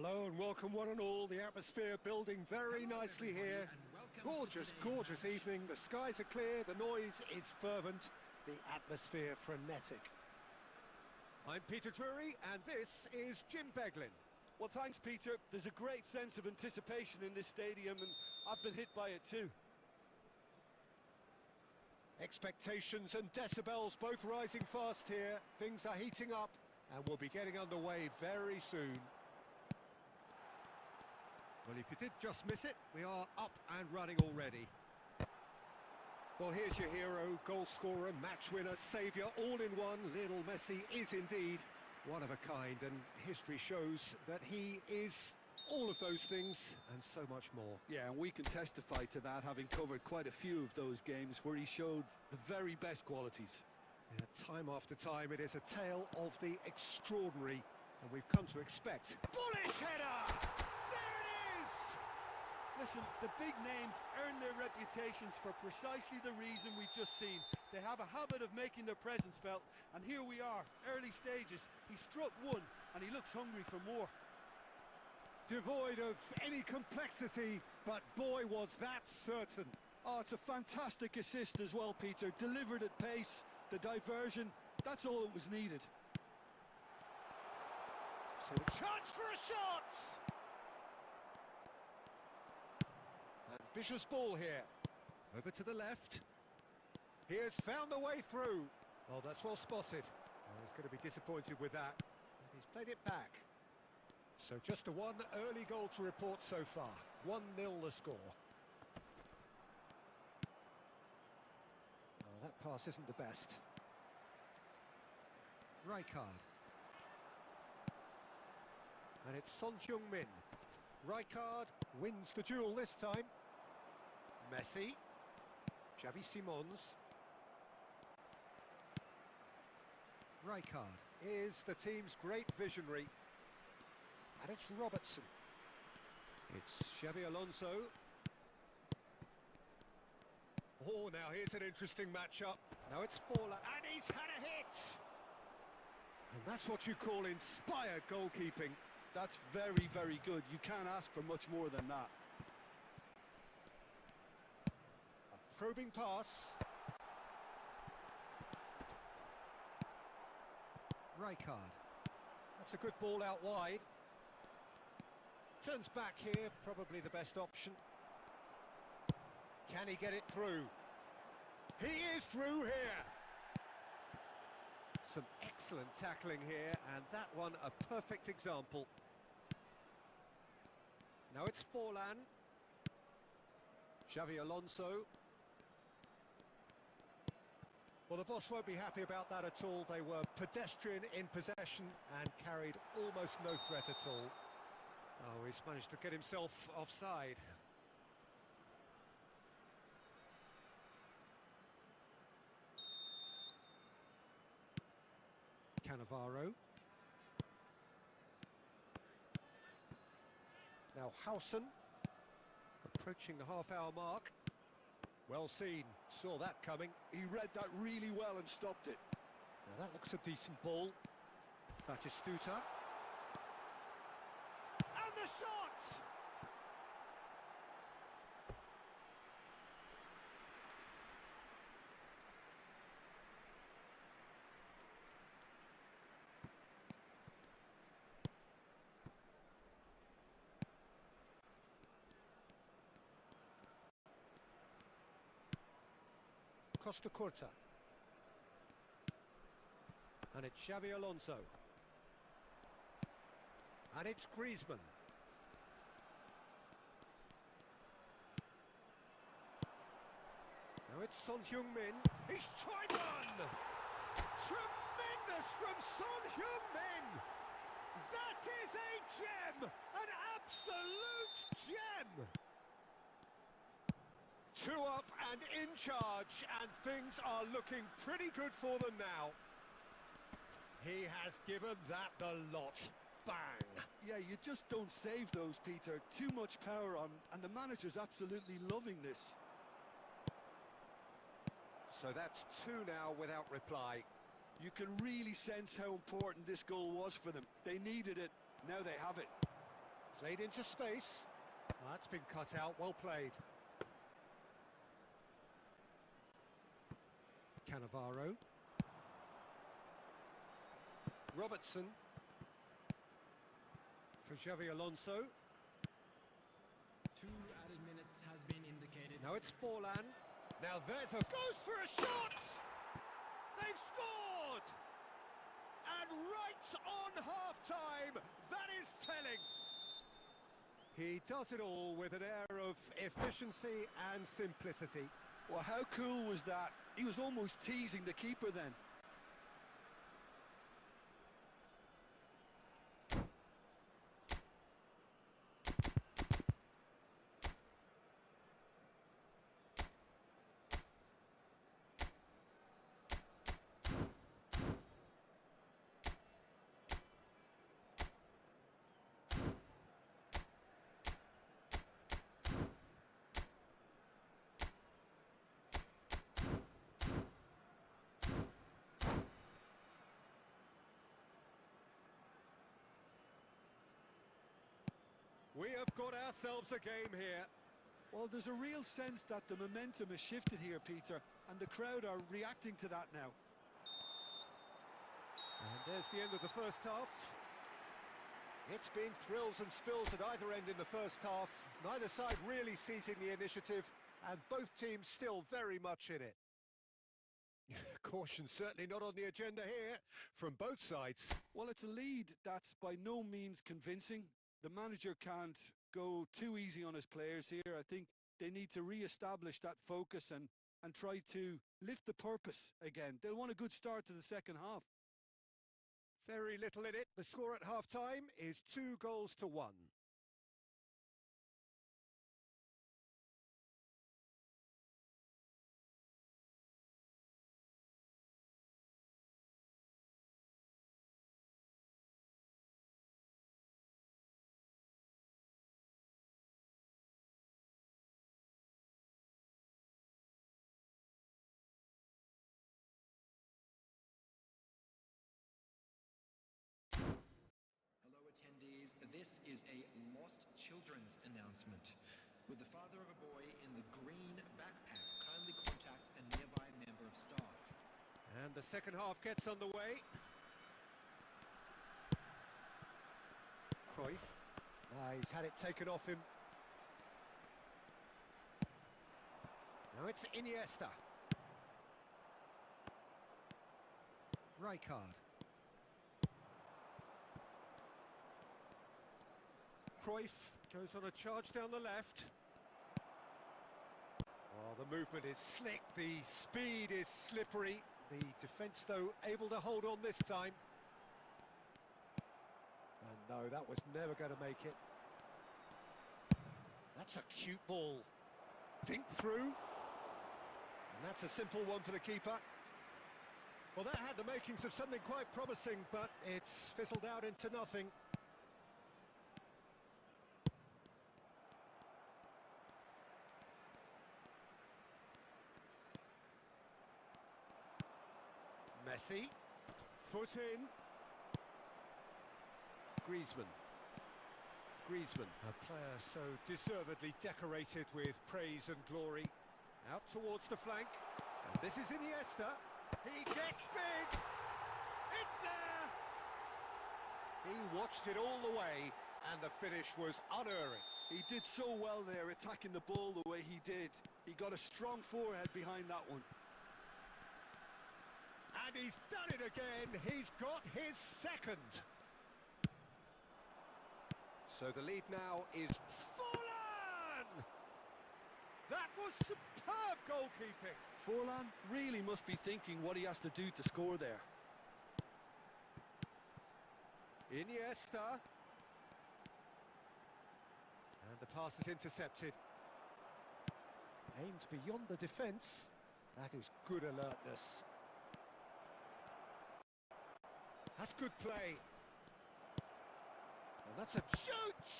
Hello and welcome one and all. The atmosphere building very nicely here. Gorgeous, gorgeous evening. The skies are clear, the noise is fervent, the atmosphere frenetic. I'm Peter Drury and this is Jim Beglin. Well, thanks, Peter. There's a great sense of anticipation in this stadium and I've been hit by it too. Expectations and decibels both rising fast here. Things are heating up and we'll be getting underway very soon. Well, if you did just miss it, we are up and running already. Well, here's your hero, goal scorer, match winner, saviour, all in one. Lionel Messi is indeed one of a kind, and history shows that he is all of those things and so much more. Yeah, and we can testify to that, having covered quite a few of those games where he showed the very best qualities. Yeah, time after time, it is a tale of the extraordinary, and we've come to expect. Bullish header! Listen, the big names earn their reputations for precisely the reason we've just seen. They have a habit of making their presence felt, and here we are, early stages. He struck one, and he looks hungry for more. Devoid of any complexity, but boy, was that certain. Oh, it's a fantastic assist as well, Peter. Delivered at pace, the diversion, that's all that was needed. So a chance for a shot! Ambitious ball here. Over to the left. He has found the way through. Oh, that's well spotted. Oh, he's going to be disappointed with that. And he's played it back. So just a one early goal to report so far. 1-0 the score. Oh, that pass isn't the best. Rijkaard. And it's Son Heung-min. Rijkaard wins the duel this time. Messi, Xavi Simons. Rijkaard is the team's great visionary. And it's Robertson. It's Xavi Alonso. Oh, now here's an interesting matchup. Now it's Forlan, and he's had a hit! And that's what you call inspired goalkeeping. That's very, very good. You can't ask for much more than that. Probing pass. Rijkaard. That's a good ball out wide. Turns back here, probably the best option. Can he get it through? He is through here! Some excellent tackling here, and that one a perfect example. Now it's Forlan. Xavi Alonso. Well, the boss won't be happy about that at all. They were pedestrian in possession and carried almost no threat at all. Oh, he's managed to get himself offside. Cannavaro. Now Howson, approaching the half-hour mark. Well seen, saw that coming. He read that really well and stopped it. Now that looks a decent ball. Batistuta. And the shot! Costa Curta. And it's Xavi Alonso. And it's Griezmann. Now it's Son Heung-min. He's tried one! Tremendous from Son Heung-min! That is a gem! An absolute gem! 2 up and in charge, and things are looking pretty good for them now. He has given that the lot. Bang! Yeah, you just don't save those, Peter. Too much power on, and the manager's absolutely loving this. So that's 2 now without reply. You can really sense how important this goal was for them. They needed it, now they have it. Played into space. That's been cut out, well played. Cannavaro. Robertson. For Xavi Alonso. 2 added minutes has been indicated. Now it's Forlan. Now there's a... Goes for a shot! They've scored! And right on half-time, that is telling. He does it all with an air of efficiency and simplicity. Well, how cool was that? He was almost teasing the keeper then. We have got ourselves a game here. Well, there's a real sense that the momentum has shifted here, Peter, and the crowd are reacting to that now. And there's the end of the first half. It's been thrills and spills at either end in the first half. Neither side really seizing the initiative, and both teams still very much in it. Caution certainly not on the agenda here, from both sides. Well, it's a lead that's by no means convincing. The manager can't go too easy on his players here. I think they need to re-establish that focus and try to lift the purpose again. They'll want a good start to the second half. Very little in it. The score at half-time is 2-1. Hello attendees, this is a lost children's announcement. With the father of a boy in the green backpack, kindly contact a nearby member of staff. And the second half gets underway. Cruyff. He's had it taken off him. Now it's Iniesta. Rijkaard. Cruyff goes on a charge down the left. Oh, the movement is slick, the speed is slippery. The defence, though, able to hold on this time. And no, that was never going to make it. That's a cute ball. Dink through. And that's a simple one for the keeper. Well, that had the makings of something quite promising, but it's fizzled out into nothing. Messi, foot in. Griezmann, a player so deservedly decorated with praise and glory. Out towards the flank, and this is Iniesta. He gets big. It's there. He watched it all the way, and the finish was unerring. He did so well there, attacking the ball the way he did. He got a strong forehead behind that one. And he's done it again. He's got his second. So the lead now is Forlan! That was superb goalkeeping. Forlan really must be thinking what he has to do to score there. Iniesta. And the pass is intercepted. Aimed beyond the defence. That is good alertness. That's good play. And that's a shoots!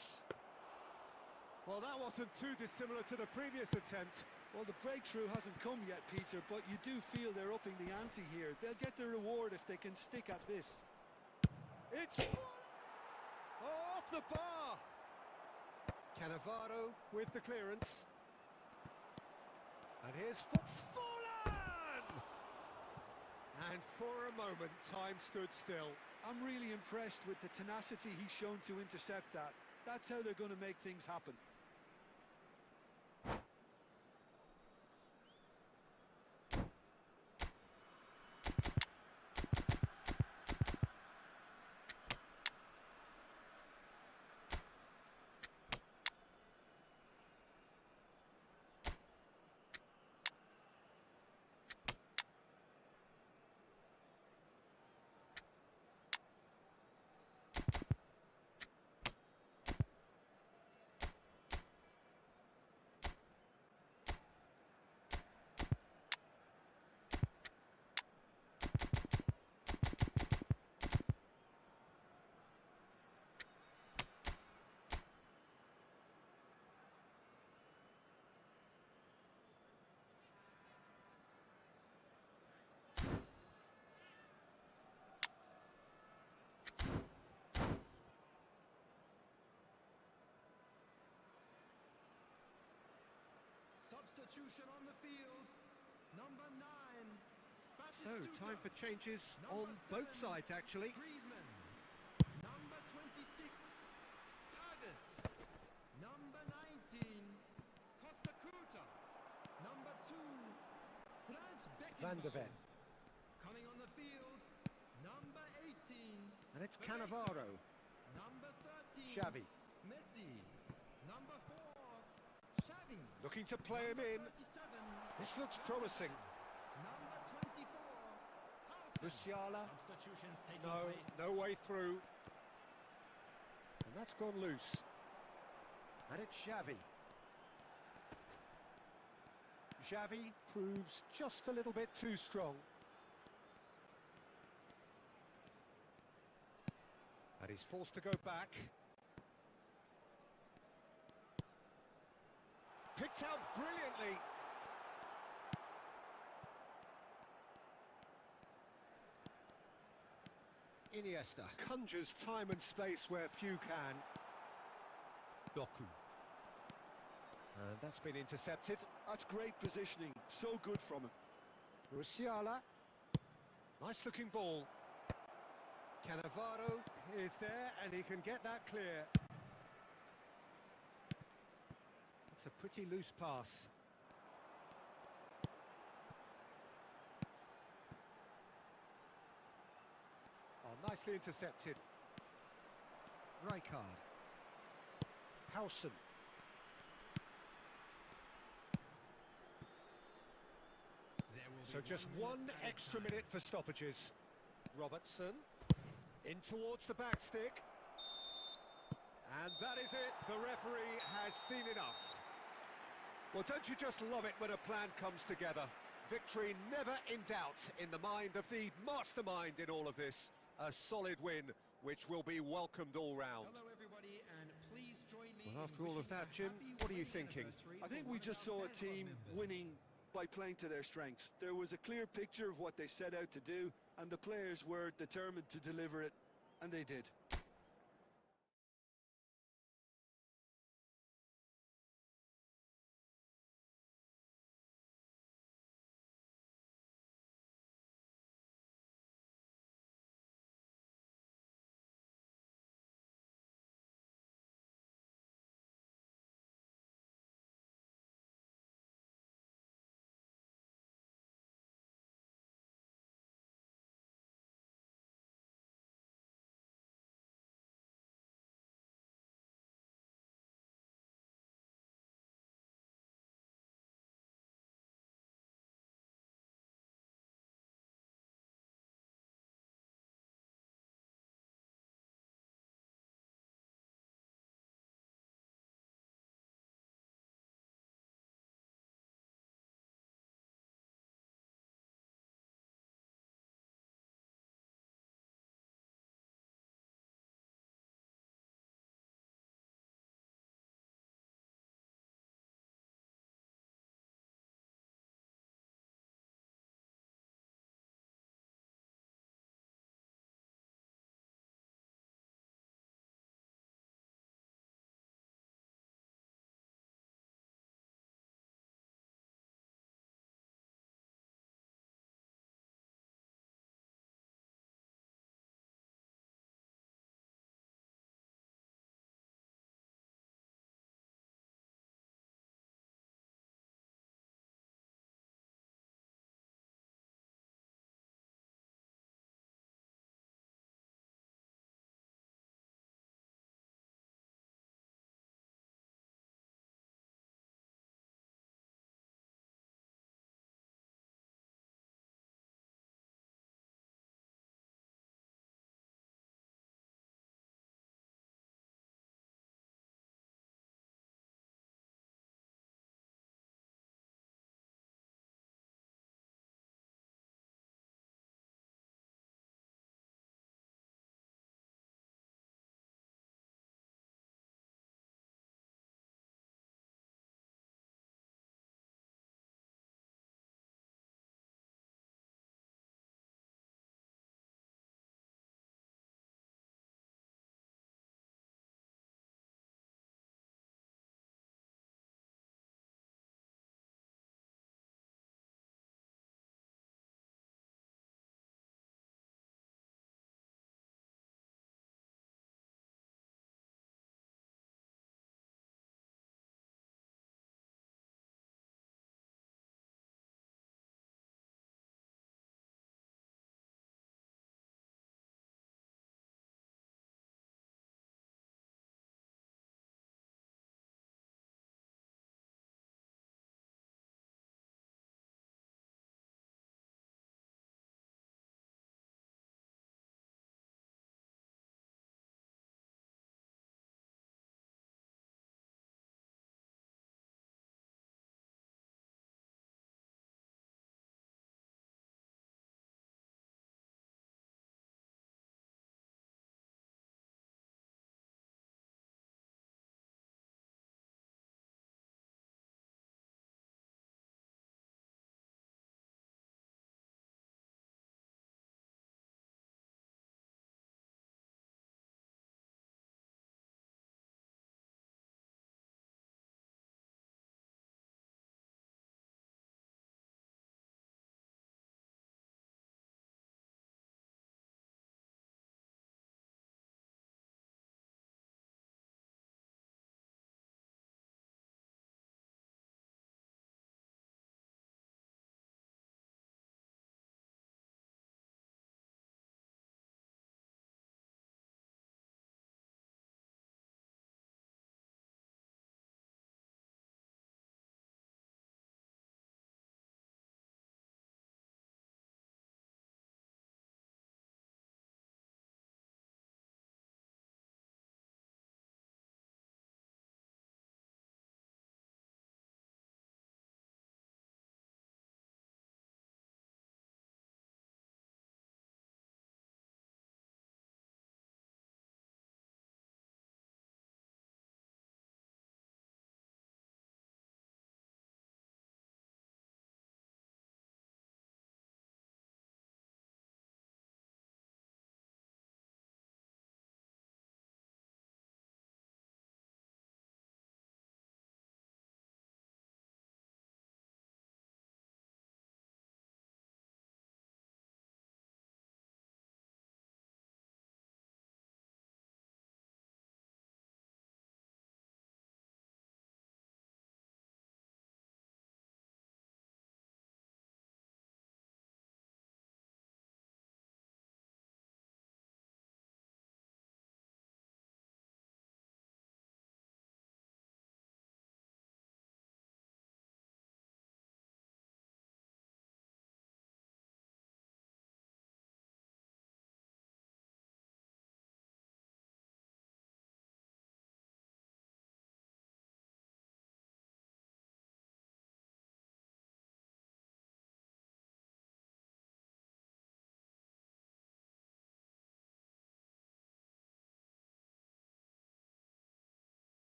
Well, that wasn't too dissimilar to the previous attempt. Well, the breakthrough hasn't come yet, Peter, but you do feel they're upping the ante here. They'll get the reward if they can stick at this. It's... Oh, off the bar! Cannavaro with the clearance. And here's Fallen! And for a moment, time stood still. I'm really impressed with the tenacity he's shown to intercept that. That's how they're going to make things happen. Substitution on the field. Number 9. So, time for changes on both sides, actually. Griezmann. Number 26. Davids. Number 19. Costa Curta. Number 2. Franz Van de Beckenbauer. Ven. Coming on the field. Number 18. And it's Bebeto. Cannavaro. Number 13. Xavi. Messi. Number 4. Xavi. Looking to play him in. 37. This looks promising. Number 24. Housen. Musiala. Substitutions taking No, place. no way through. And that's gone loose. And it's Xavi. Xavi proves just a little bit too strong. And he's forced to go back. Picked out brilliantly. Iniesta conjures time and space where few can. Doku. And that's been intercepted. That's great positioning. So good from him. Musiala. Nice looking ball. Cannavaro is there and he can get that clear. It's a pretty loose pass. Oh, nicely intercepted. Rijkaard. Housen. There will be So just one added extra time. minute for stoppages. Robertson. In towards the back stick. And that is it. The referee has seen enough. Well, don't you just love it when a plan comes together? Victory never in doubt in the mind of the mastermind in all of this. A solid win, which will be welcomed all round. Hello everybody, and please join me Well, in after all of wishing that, a Jim, happy what are you wedding thinking? anniversary I for think one we of just our saw a fan club team members. winning by playing to their strengths. There was a clear picture of what they set out to do, and the players were determined to deliver it, and they did.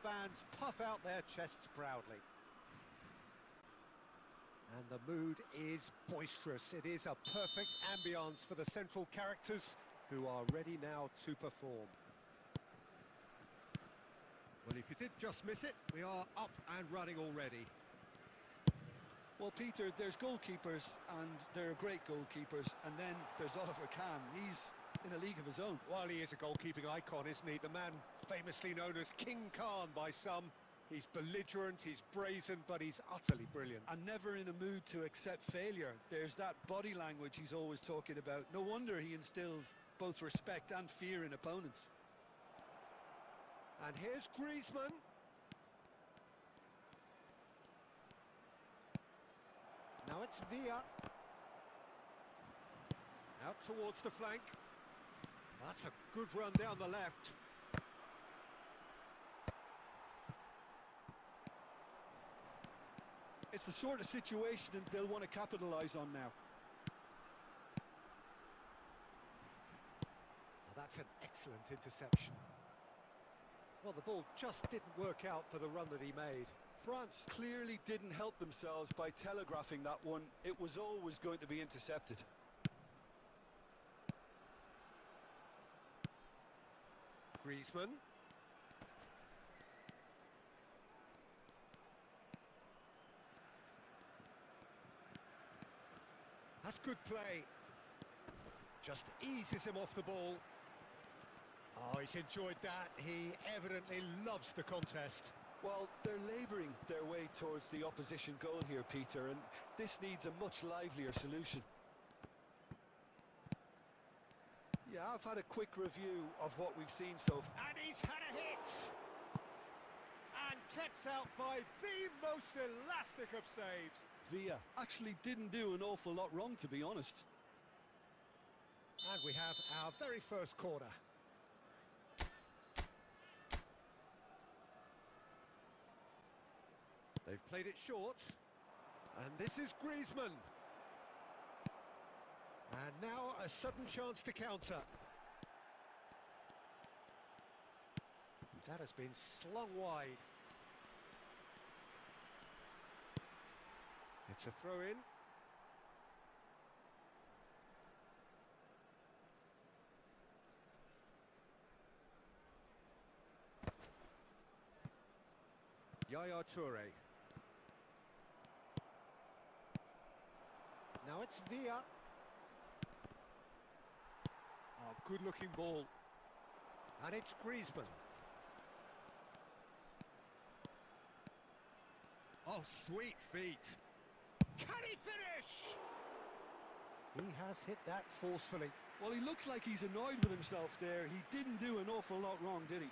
fans puff out their chests proudly. And the mood is boisterous. It is a perfect ambience for the central characters who are ready now to perform. Well, if you did just miss it, we are up and running already. Well, Peter, there's goalkeepers, and they're great goalkeepers, and then there's Oliver Kahn. He's in a league of his own. Well, he is a goalkeeping icon, isn't he? The man famously known as King Khan by some. He's belligerent, he's brazen, but he's utterly brilliant. And never in a mood to accept failure. There's that body language he's always talking about. No wonder he instills both respect and fear in opponents. And here's Griezmann. Now it's Villa. Out towards the flank. That's a good run down the left. It's the sort of situation that they'll want to capitalise on now. Well, that's an excellent interception. Well, the ball just didn't work out for the run that he made. France clearly didn't help themselves by telegraphing that one. It was always going to be intercepted. Griezmann. That's good play. Just eases him off the ball. Oh, he's enjoyed that. He evidently loves the contest. Well, they're labouring their way towards the opposition goal here, Peter, and this needs a much livelier solution. Yeah, I've had a quick review of what we've seen so far. And he's had a hit! And kept out by the most elastic of saves. Villa actually didn't do an awful lot wrong, to be honest. And we have our very first corner. They've played it short. And this is Griezmann. And now a sudden chance to counter. That has been slung wide. It's a throw-in. Yaya Toure. Now it's Villa. Oh, good-looking ball. And it's Griezmann. Oh, sweet feet. Can he finish? He has hit that forcefully. Well, he looks like he's annoyed with himself there. He didn't do an awful lot wrong, did he?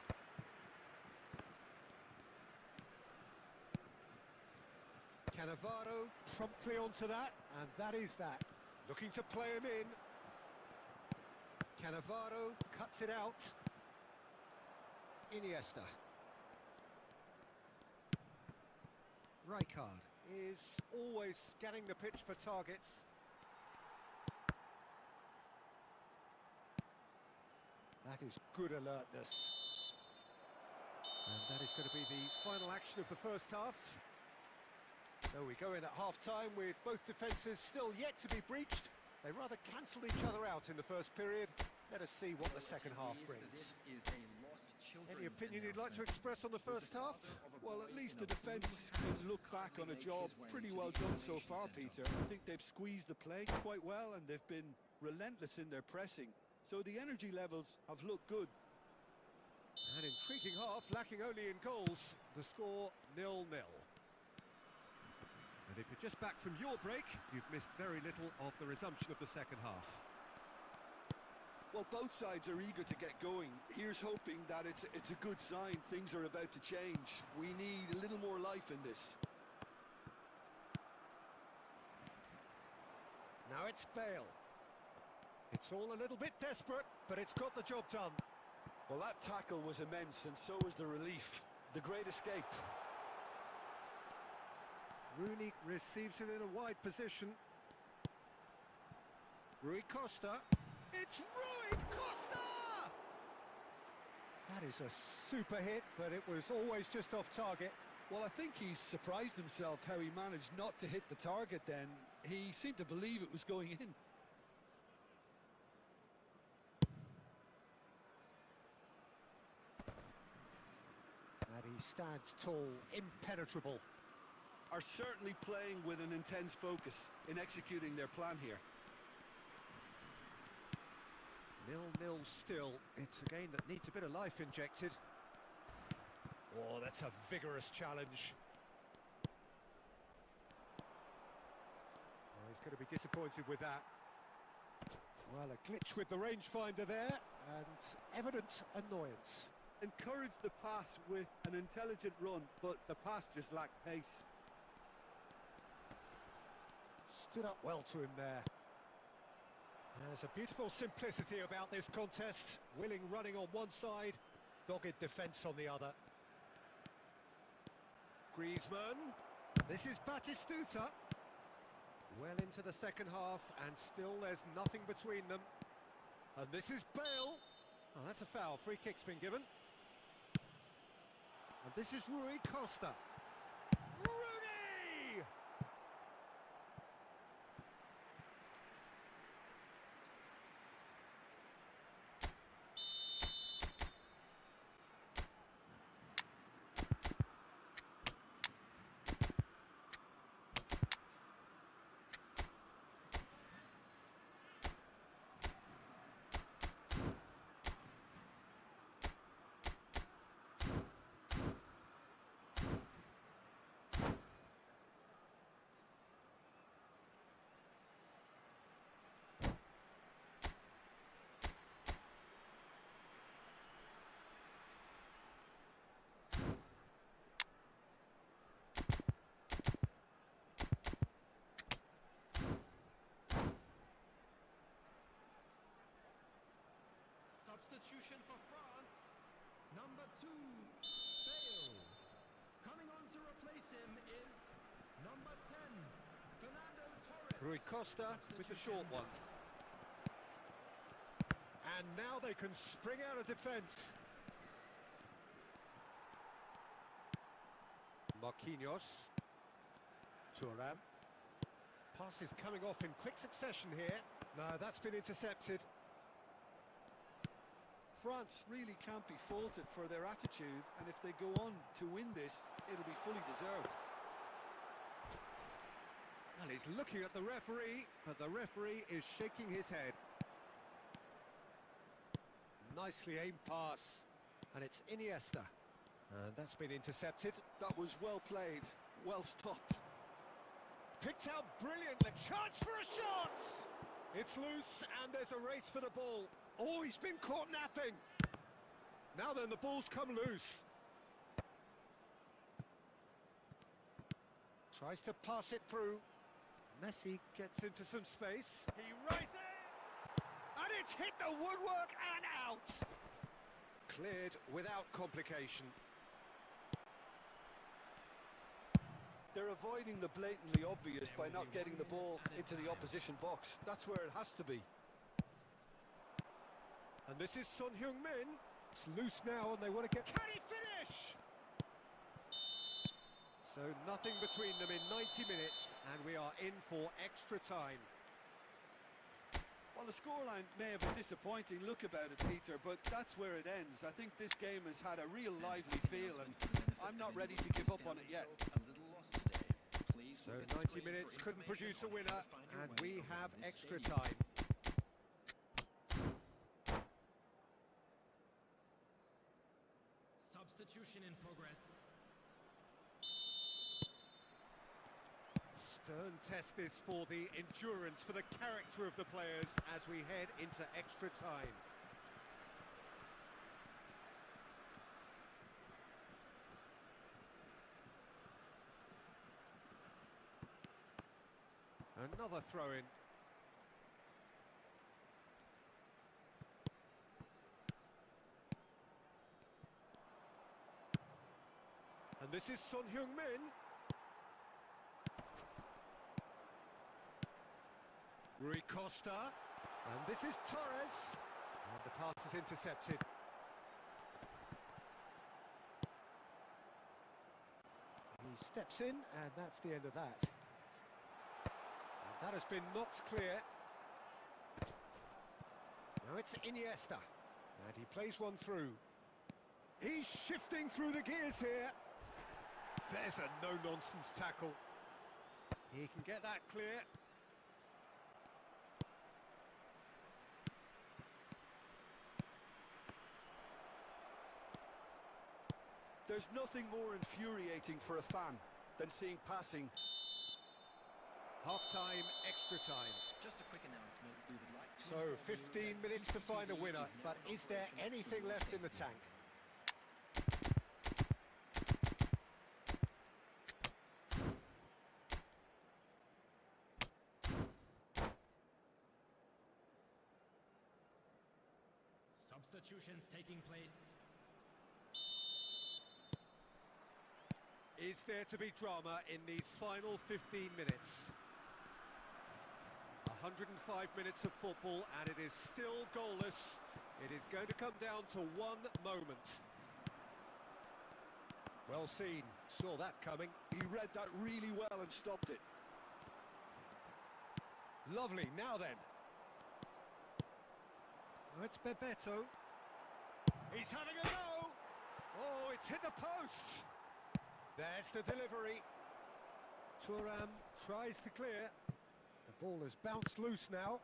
Cannavaro promptly onto that, and that is that. Looking to play him in. Cannavaro cuts it out. Iniesta. Rijkaard is always scanning the pitch for targets. That is good alertness. And that is going to be the final action of the first half. So we go in at half-time with both defences still yet to be breached. They rather cancelled each other out in the first period. Let us see what the second half brings. Any opinion you'd like to express on the first half? Well, at least the defence can look back on a job pretty well done so far, Peter. I think they've squeezed the play quite well and they've been relentless in their pressing. So the energy levels have looked good. An intriguing half, lacking only in goals. The score 0-0. And if you're just back from your break, you've missed very little of the resumption of the second half. Well, both sides are eager to get going. Here's hoping that it's a good sign. Things are about to change. We need a little more life in this. Now it's Bale. It's all a little bit desperate, but it's got the job done. Well, that tackle was immense, and so was the relief. The great escape. Rooney receives it in a wide position. Rui Costa. It's Rui Costa! That is a super hit, but it was always just off target. Well, I think he's surprised himself how he managed not to hit the target then. He seemed to believe it was going in. And he stands tall, impenetrable. Are certainly playing with an intense focus in executing their plan here. 0-0 still. It's a game that needs a bit of life injected. Oh, that's a vigorous challenge. Oh, he's going to be disappointed with that. Well, a glitch with the rangefinder there, and evident annoyance. Encouraged the pass with an intelligent run, but the pass just lacked pace. Stood up well to him there. There's a beautiful simplicity about this contest. Willing running on one side, dogged defence on the other. Griezmann. This is Batistuta. Well into the second half, and still there's nothing between them. And this is Bale. Oh, that's a foul. Free kick's been given. And this is Rui Costa. Rooney! Substitution for France, number 2, Bale. Coming on to replace him is number 10, Fernando Torres. Rui Costa with the short one. And now they can spring out of defence. Marquinhos. Thuram. Pass is coming off in quick succession here. No, that's been intercepted. France really can't be faulted for their attitude, and if they go on to win this, it'll be fully deserved. Well, he's looking at the referee, but the referee is shaking his head. Nicely aimed pass, and it's Iniesta. And that's been intercepted. That was well played, well stopped. Picked out brilliantly. Chance for a shot! It's loose, and there's a race for the ball. Oh, he's been caught napping. Now then, the ball's come loose. Tries to pass it through. Messi gets into some space. He rises! And it's hit the woodwork and out! Cleared without complication. They're avoiding the blatantly obvious by not getting the ball into the opposition box. That's where it has to be. And this is Son Heung-min. It's loose now and they want to get... Can he finish? So nothing between them in 90 minutes and we are in for extra time. Well, the scoreline may have a disappointing look about it, Peter, but that's where it ends. I think this game has had a real lively feel and I'm not ready to give up on it yet. So 90 minutes couldn't produce a winner and we have extra time. Substitution in progress. Stern test this for the endurance, for the character of the players as we head into extra time. Another throw-in. And this is Son Heung-min. Rui Costa. And this is Torres. And the pass is intercepted. He steps in, and that's the end of that. And that has been knocked clear. Now it's Iniesta, and he plays one through. He's shifting through the gears here. There's a no-nonsense tackle. He can get that clear. There's nothing more infuriating for a fan than seeing passing. Half-time, extra time. Just a quick announcement. We would like to So, inform you 15 that minutes to find a CCTV winner, is now but is there operational anything through left in the Wednesday. tank? Substitutions taking place. Is there to be drama in these final 15 minutes? 105 minutes of football, and it is still goalless. It is going to come down to one moment. Well seen, saw that coming. He read that really well and stopped it. Lovely, now then. Oh, it's Bebeto. He's having a go! Oh, it's hit the post! There's the delivery. Thuram tries to clear. The ball has bounced loose now.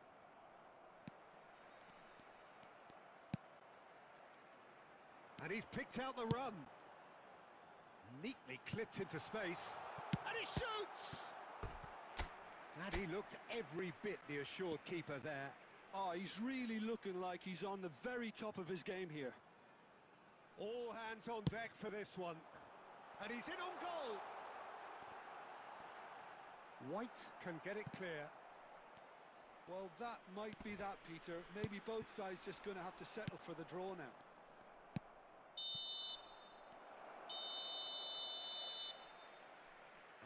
And he's picked out the run. Neatly clipped into space. And he shoots! And he looked every bit the assured keeper there. Oh, he's really looking like he's on the very top of his game here. All hands on deck for this one. And he's in on goal. White can get it clear. Well, that might be that, Peter. Maybe both sides just going to have to settle for the draw now.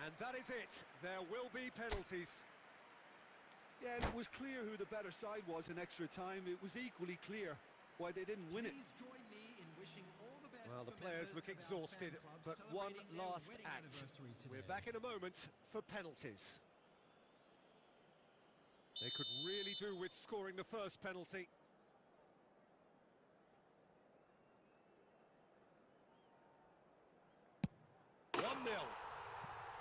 And that is it. There will be penalties. Yeah, and it was clear who the better side was in extra time. It was equally clear why they didn't win it. Please join me in wishing all the best. Well, the for players members look of our exhausted, fan club but one celebrating their last wedding act. anniversary We're today. back in a moment for penalties. They could really do with scoring the first penalty. One 0.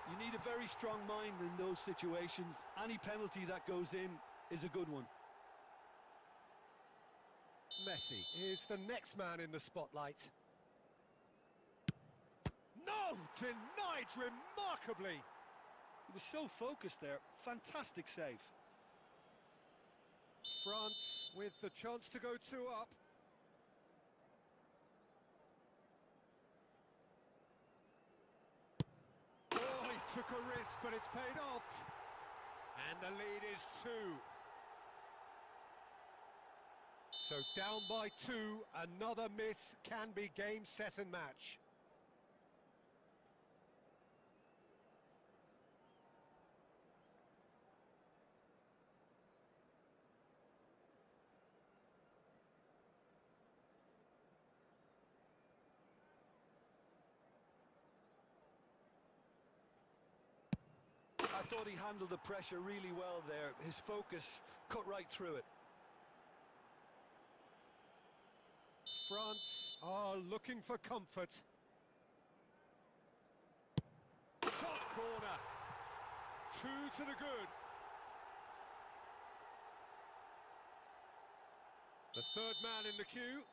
You need a very strong mind in those situations. Any penalty that goes in is a good one. Messi is the next man in the spotlight. No! Denied remarkably! He was so focused there. Fantastic save. France with the chance to go 2 up. Oh, he took a risk, but it's paid off. And the lead is 2. So down by 2, another miss can be game, set and match. I thought he handled the pressure really well there. His focus cut right through it. France are looking for comfort. Top corner. 2 to the good. The third man in the queue.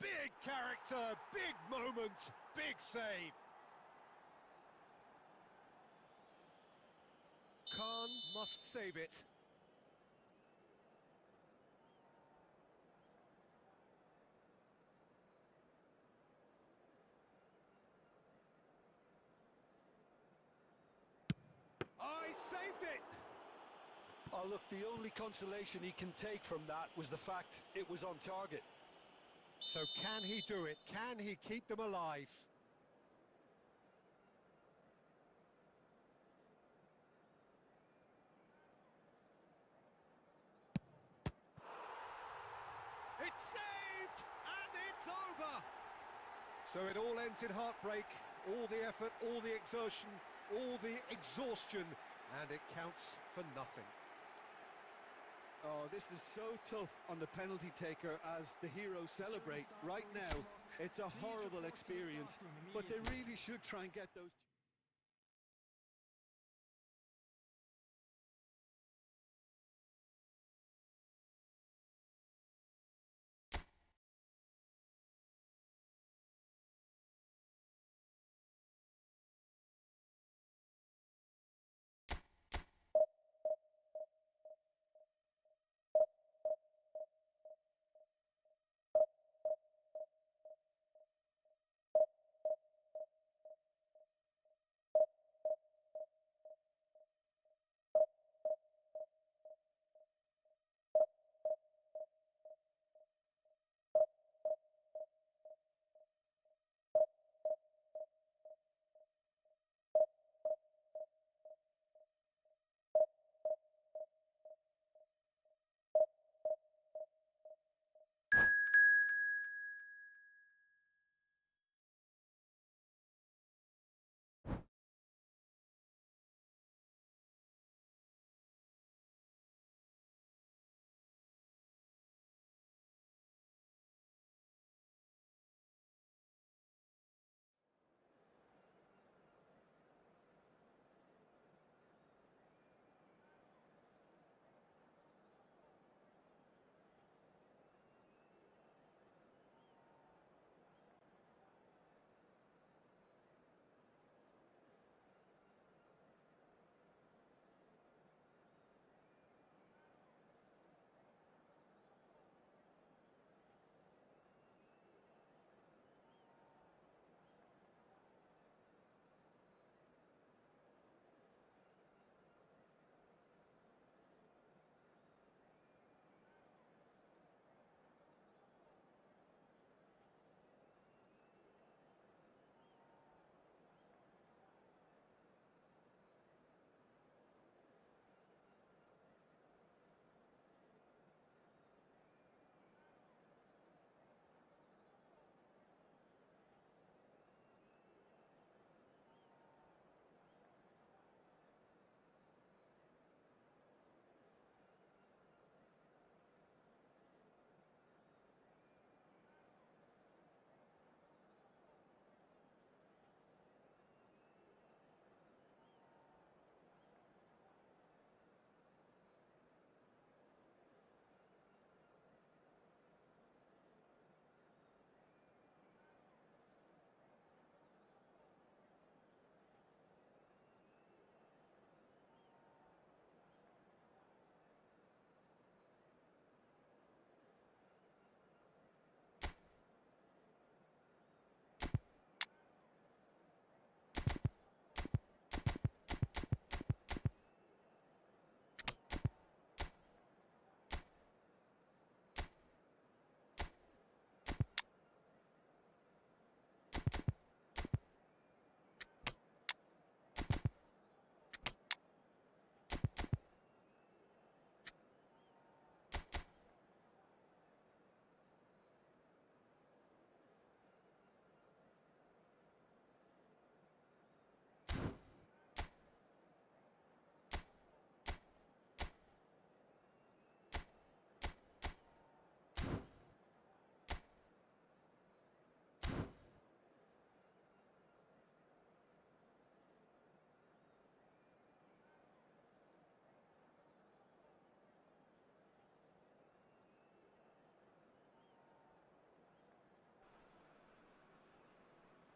Big character, big moment, big save. Khan must save it. I saved it! Oh, look, the only consolation he can take from that was the fact it was on target. So can he do it? Can he keep them alive? So it all ends in heartbreak, all the effort, all the exertion, all the exhaustion, and it counts for nothing. Oh, this is so tough on the penalty taker as the heroes celebrate. Right now, it's a horrible experience, but they really should try and get those...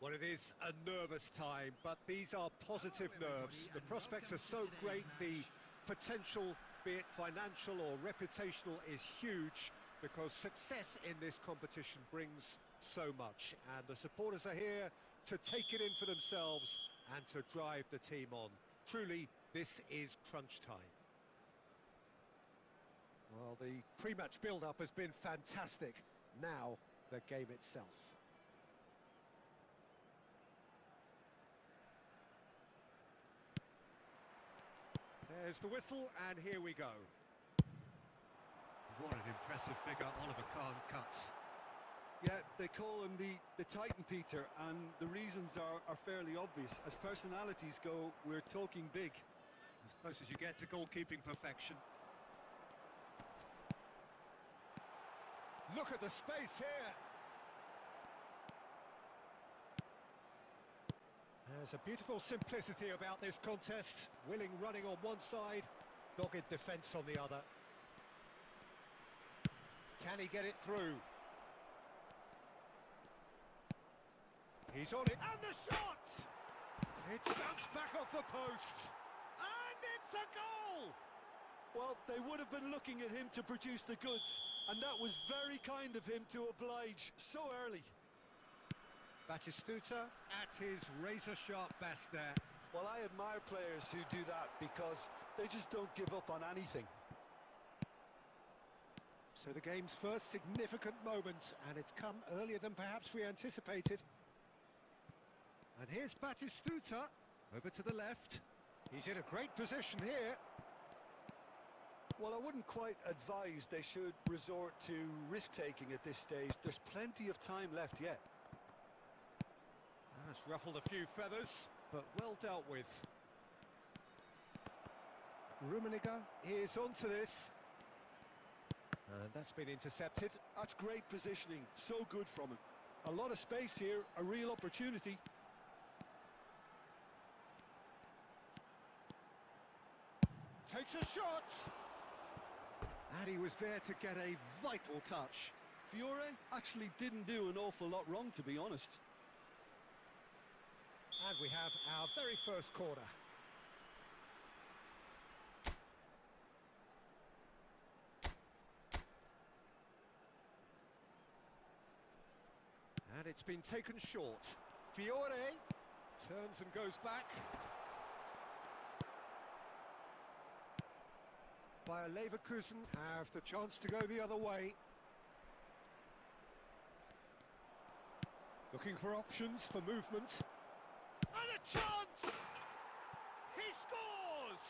Well, it is a nervous time, but these are positive nerves. The prospects are so great, the potential, be it financial or reputational, is huge because success in this competition brings so much. And the supporters are here to take it in for themselves and to drive the team on. Truly, this is crunch time. Well, the pre-match build-up has been fantastic. Now, the game itself. There's the whistle, and here we go. What an impressive figure Oliver Kahn cuts. Yeah, they call him the Titan, Peter, and the reasons are fairly obvious. As personalities go, we're talking big. As close as you get to goalkeeping perfection. Look at the space here. There's a beautiful simplicity about this contest. Willing running on one side, dogged defence on the other. Can he get it through? He's on it, and the shot! It's bounced back off the post, and it's a goal! Well, they would have been looking at him to produce the goods, and that was very kind of him to oblige so early. Batistuta at his razor-sharp best there. Well, I admire players who do that because they just don't give up on anything. So the game's first significant moment, and it's come earlier than perhaps we anticipated. And here's Batistuta, over to the left. He's in a great position here. Well, I wouldn't quite advise they should resort to risk-taking at this stage. There's plenty of time left yet. That's ruffled a few feathers, but well dealt with. Rummenigge is onto this. And that's been intercepted. That's great positioning, so good from him. A lot of space here, a real opportunity. Takes a shot! And he was there to get a vital touch. Fiore actually didn't do an awful lot wrong, to be honest. And we have our very first corner. And it's been taken short. Fiore turns and goes back. Bayer Leverkusen have the chance to go the other way. Looking for options for movement. And a chance! He scores!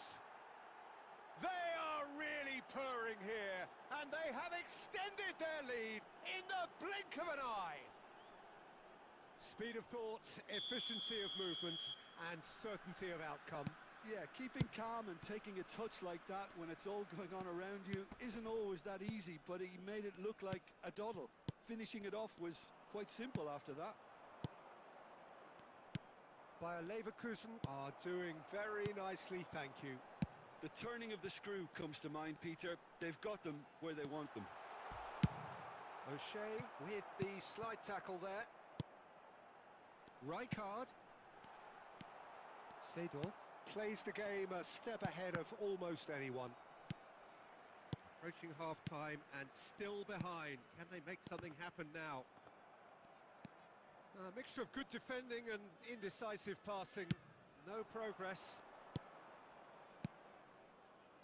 They are really purring here, and they have extended their lead in the blink of an eye. Speed of thought, efficiency of movement, and certainty of outcome. Yeah, keeping calm and taking a touch like that when it's all going on around you isn't always that easy, but he made it look like a doddle. Finishing it off was quite simple after that. Bayer Leverkusen are doing very nicely, thank you. The turning of the screw comes to mind, Peter. They've got them where they want them. O'Shea with the slide tackle there. Rijkaard. Seedorf plays the game a step ahead of almost anyone. Approaching half-time and still behind. Can they make something happen now? A mixture of good defending and indecisive passing. No progress.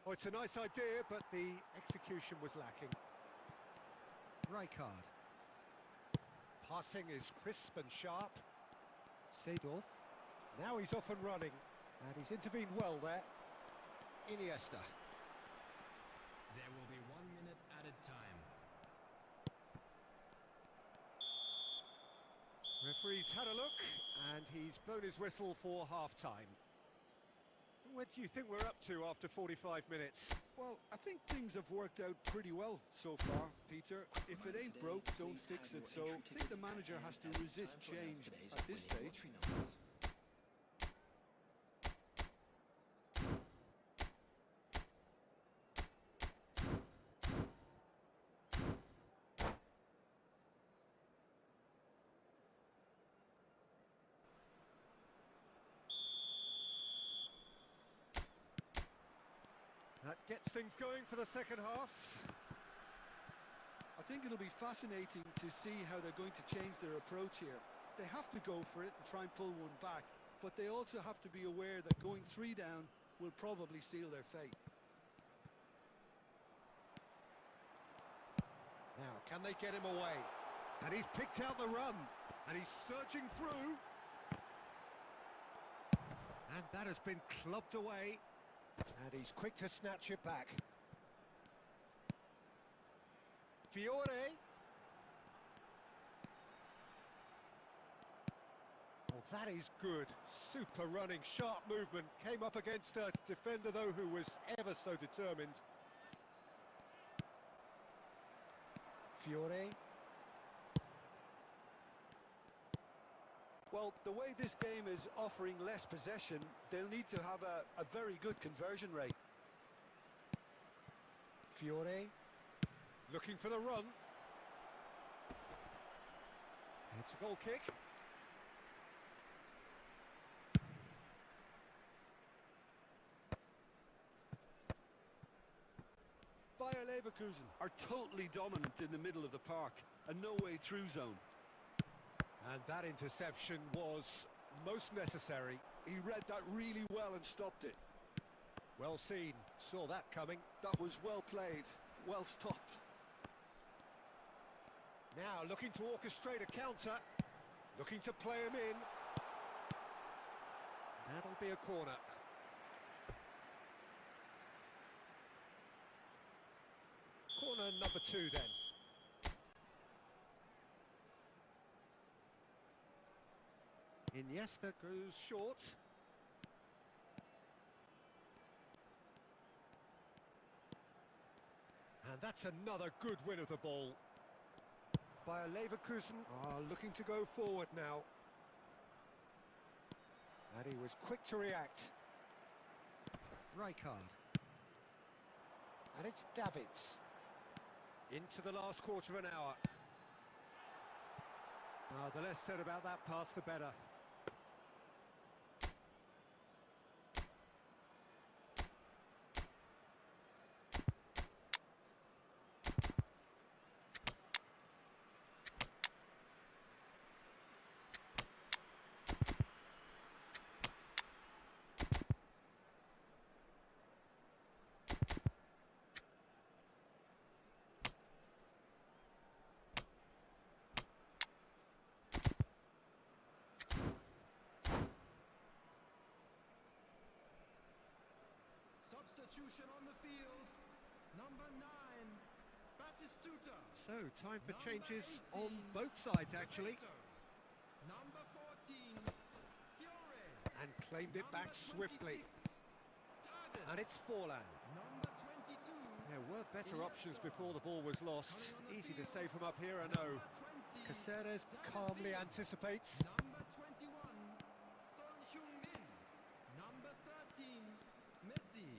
Oh, it's a nice idea, but the execution was lacking. Rijkaard. Passing is crisp and sharp. Seedorf. Now he's off and running. And he's intervened well there. Iniesta. There will be 1 minute added time. Referee's had a look, and he's blown his whistle for half-time. What do you think we're up to after 45 minutes? Well, I think things have worked out pretty well so far, Peter. If it ain't broke, don't fix it. So I think the manager has to resist change at this stage. That gets things going for the second half. I think it'll be fascinating to see how they're going to change their approach here. They have to go for it and try and pull one back, but they also have to be aware that going 3 down will probably seal their fate. Now, can they get him away? And he's picked out the run, and he's surging through. And that has been clubbed away. And he's quick to snatch it back. Fiore. That is good. Super running, sharp movement. Came up against a defender, though, who was ever so determined. Fiore. Well, the way this game is offering less possession, they'll need to have a very good conversion rate. Fiore. Looking for the run. It's a goal kick. Bayer Leverkusen are totally dominant in the middle of the park, a no-way through zone. And that interception was most necessary. He read that really well and stopped it. Well seen, saw that coming. That was well played, well stopped. Now looking to orchestrate a counter, looking to play him in. That'll be a corner. Corner number 2 then. Iniesta goes short. And that's another good win of the ball. Bayer Leverkusen are looking to go forward now. And he was quick to react. Rijkaard. And it's Davids. Into the last quarter of an hour. The less said about that pass, the better. Substitution on the field. Number 9, Batistuta. So, time for Number changes 18, on both sides, actually. Bebeto. Number 14, Fiore. And claimed it back Number 26, swiftly. Davids. And it's Forlan. Number 22, There were better Iniesta. options before the ball was lost. Coming on the Easy to field. say from up here, I know. Number 20, Caceres David calmly Villa. anticipates. Number 21, Son Heung-min. Number 13, Messi.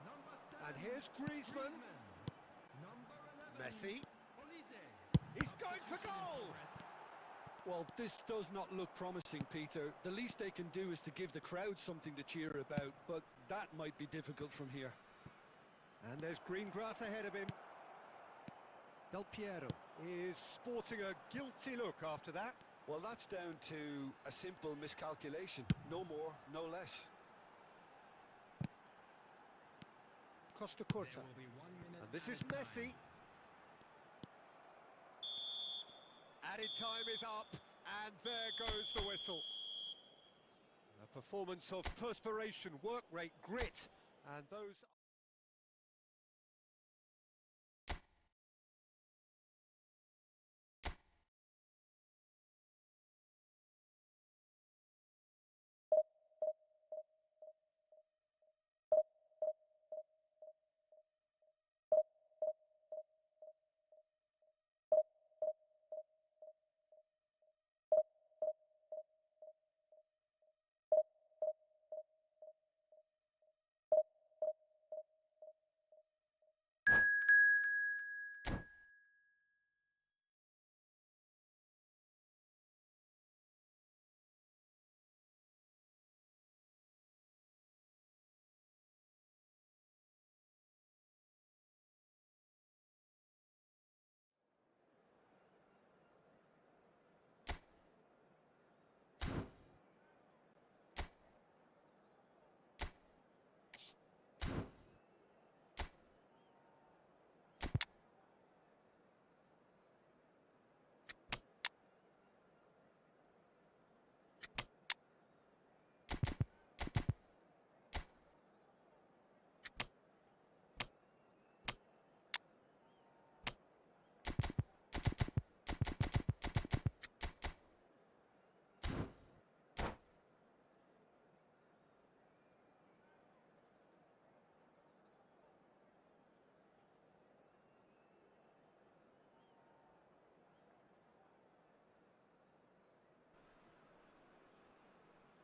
Number 7, And here's Griezmann. Number 11, Messi. Olise. He's going for goal! Well, this does not look promising, Peter. The least they can do is to give the crowd something to cheer about, but that might be difficult from here. And there's green grass ahead of him. Del Piero is sporting a guilty look after that. Well, that's down to a simple miscalculation. No more, no less. Costa Curta. And this is Messi. Added time is up, and there goes the whistle. A performance of perspiration, work rate, grit, and those...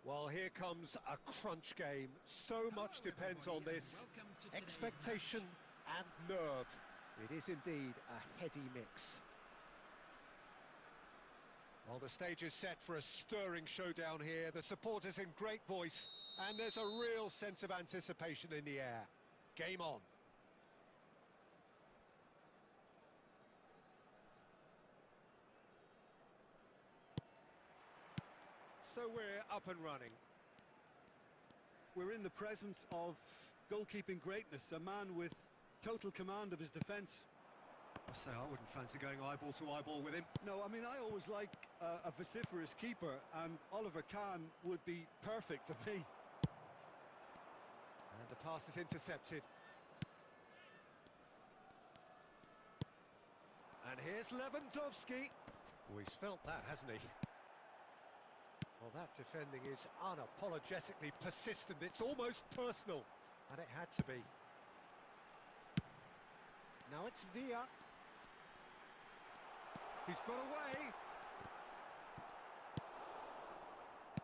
Well, here comes a crunch game. So much depends on this. Expectation and nerve. It is indeed a heady mix. Well, the stage is set for a stirring showdown here. The supporters in great voice, and there's a real sense of anticipation in the air. Game on. So we're up and running. We're in the presence of goalkeeping greatness, a man with total command of his defence. I say I wouldn't fancy going eyeball to eyeball with him. No, I mean, I always like a vociferous keeper, and Oliver Kahn would be perfect for me. And the pass is intercepted. And here's Lewandowski. Oh, he's felt that, hasn't he? Well, that defending is unapologetically persistent. It's almost personal, and it had to be. Now it's Villa. He's got away.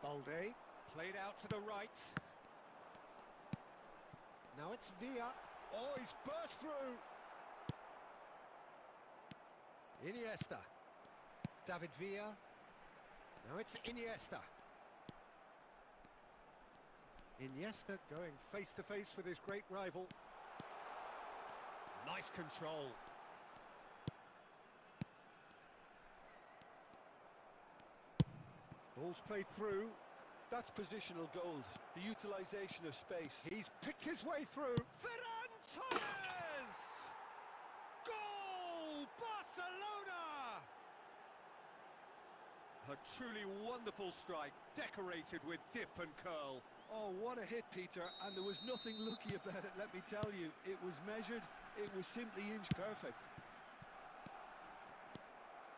Balde, played out to the right. Now it's Villa. Oh, he's burst through. Iniesta. David Villa. Now it's Iniesta. Iniesta going face to face with his great rival. Nice control. Ball's played through. That's positional gold, the utilisation of space. He's picked his way through. Ferran Torres! Goal! Barcelona! A truly wonderful strike, decorated with dip and curl. Oh, what a hit, Peter, and there was nothing lucky about it, let me tell you. It was measured, it was simply inch perfect.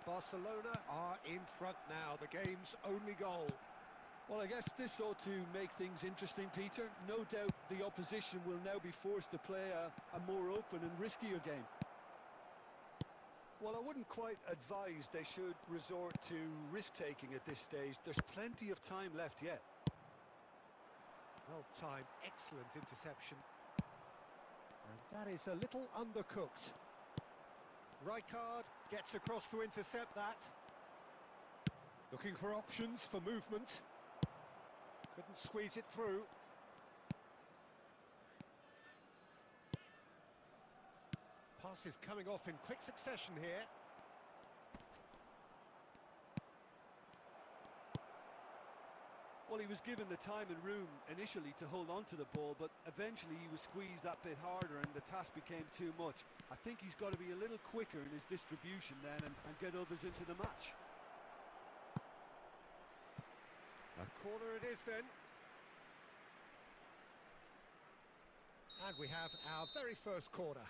Barcelona are in front now, the game's only goal. Well, I guess this ought to make things interesting, Peter. No doubt the opposition will now be forced to play a more open and riskier game. Well, I wouldn't quite advise they should resort to risk-taking at this stage. There's plenty of time left yet. Well-timed, excellent interception. And that is a little undercooked. Rijkaard gets across to intercept that. Looking for options for movement. Couldn't squeeze it through. Pass is coming off in quick succession here. Well, he was given the time and room initially to hold on to the ball, but eventually he was squeezed that bit harder and the task became too much. I think he's got to be a little quicker in his distribution then and get others into the match. A corner it is then. And we have our very first corner.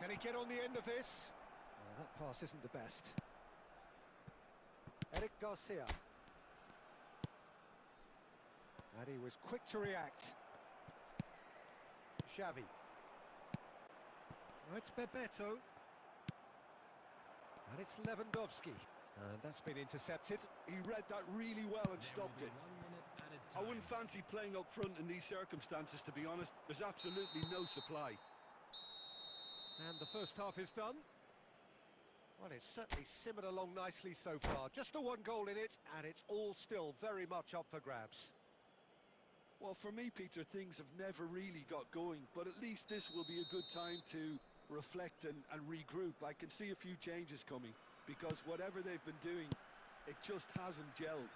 Can he get on the end of this? That pass isn't the best. Eric Garcia. And he was quick to react. Xavi. Now it's Bebeto. And it's Lewandowski. And that's been intercepted. He read that really well and stopped it. I wouldn't fancy playing up front in these circumstances, to be honest. There's absolutely no supply. And the first half is done. Well, it's certainly simmered along nicely so far. Just the one goal in it, and it's all still very much up for grabs. Well, for me, Peter, things have never really got going, but at least this will be a good time to reflect and regroup. I can see a few changes coming, because whatever they've been doing, it just hasn't gelled.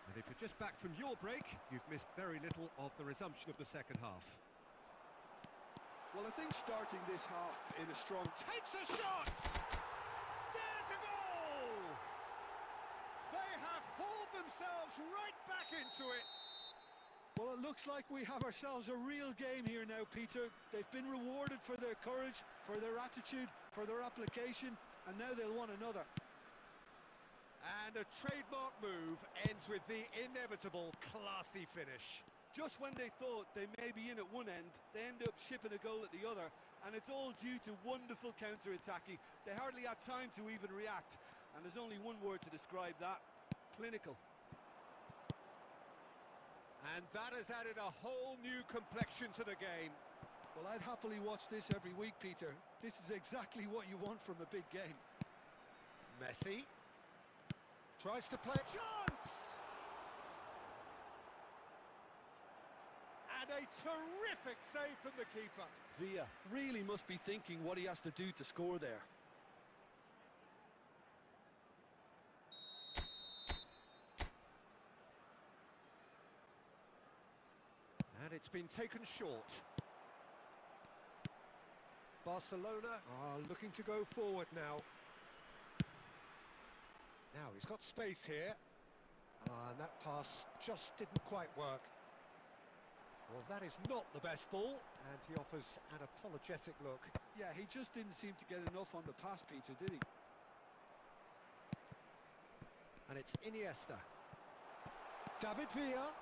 And if you're just back from your break, you've missed very little of the resumption of the second half. Well, I think starting this half in a strong... Takes a shot! There's a goal! They have hauled themselves right back into it. Well, it looks like we have ourselves a real game here now, Peter. They've been rewarded for their courage, for their attitude, for their application, and now they'll want another. And a trademark move ends with the inevitable classy finish. Just when they thought they may be in at one end, they end up shipping a goal at the other, and it's all due to wonderful counter-attacking. They hardly had time to even react, and there's only one word to describe that: clinical. And that has added a whole new complexion to the game. Well, I'd happily watch this every week, Peter. This is exactly what you want from a big game. Messi tries to play. Chance! And a terrific save from the keeper. Villa really must be thinking what he has to do to score there. And it's been taken short. Barcelona are looking to go forward now. Now he's got space here. And that pass just didn't quite work. Well, that is not the best ball, and he offers an apologetic look. Yeah, he just didn't seem to get enough on the pass, Peter, did he? And it's Iniesta. David Villa.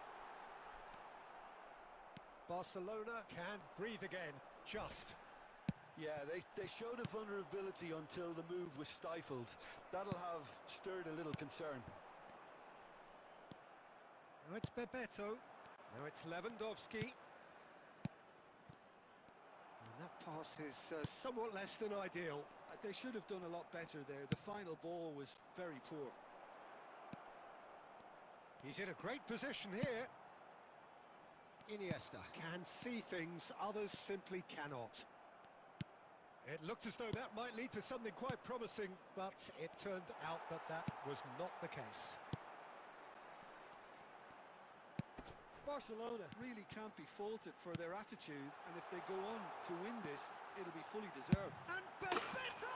Barcelona can breathe again, just. Yeah, they showed a vulnerability until the move was stifled. That'll have stirred a little concern. Now it's Bebeto. Now it's Lewandowski. And that pass is somewhat less than ideal. They should have done a lot better there. The final ball was very poor. He's in a great position here. Iniesta can see things others simply cannot. It looked as though that might lead to something quite promising, but it turned out that that was not the case. Barcelona really can't be faulted for their attitude, and if they go on to win this, it'll be fully deserved. And Bebeto!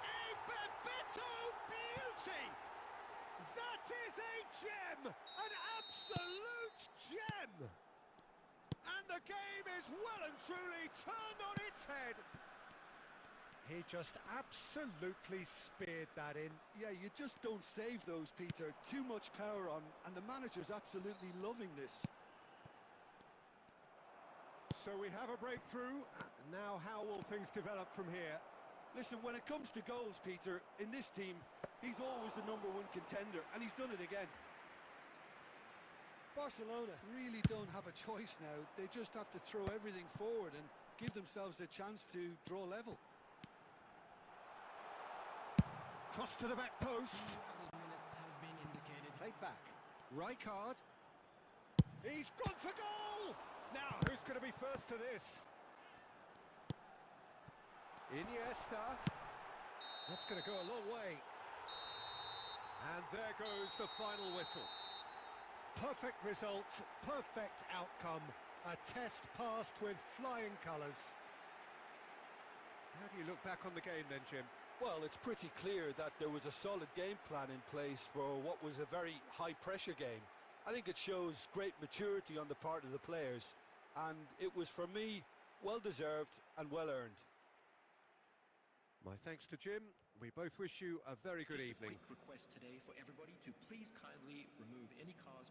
A Bebeto beauty! That is a gem! An absolute gem! And the game is well and truly turned on its head. He just absolutely speared that in. Yeah, you just don't save those, Peter. Too much power on, and the manager's absolutely loving this. So we have a breakthrough. Now how will things develop from here? Listen, when it comes to goals, Peter, in this team, he's always the #1 contender, and he's done it again. Barcelona really don't have a choice now. They just have to throw everything forward and give themselves a chance to draw level. Cross to the back post. Minutes has been indicated. Played back. Rijkaard. He's gone for goal! Now, who's going to be first to this? Iniesta. That's going to go a long way. And there goes the final whistle. Perfect result, perfect outcome. A test passed with flying colours. How do you look back on the game then, Jim? Well, it's pretty clear that there was a solid game plan in place for what was a very high-pressure game. I think it shows great maturity on the part of the players, and it was, for me, well-deserved and well-earned. My thanks to Jim. We both wish you a very good Just evening. A quick request today for everybody to please kindly remove any cars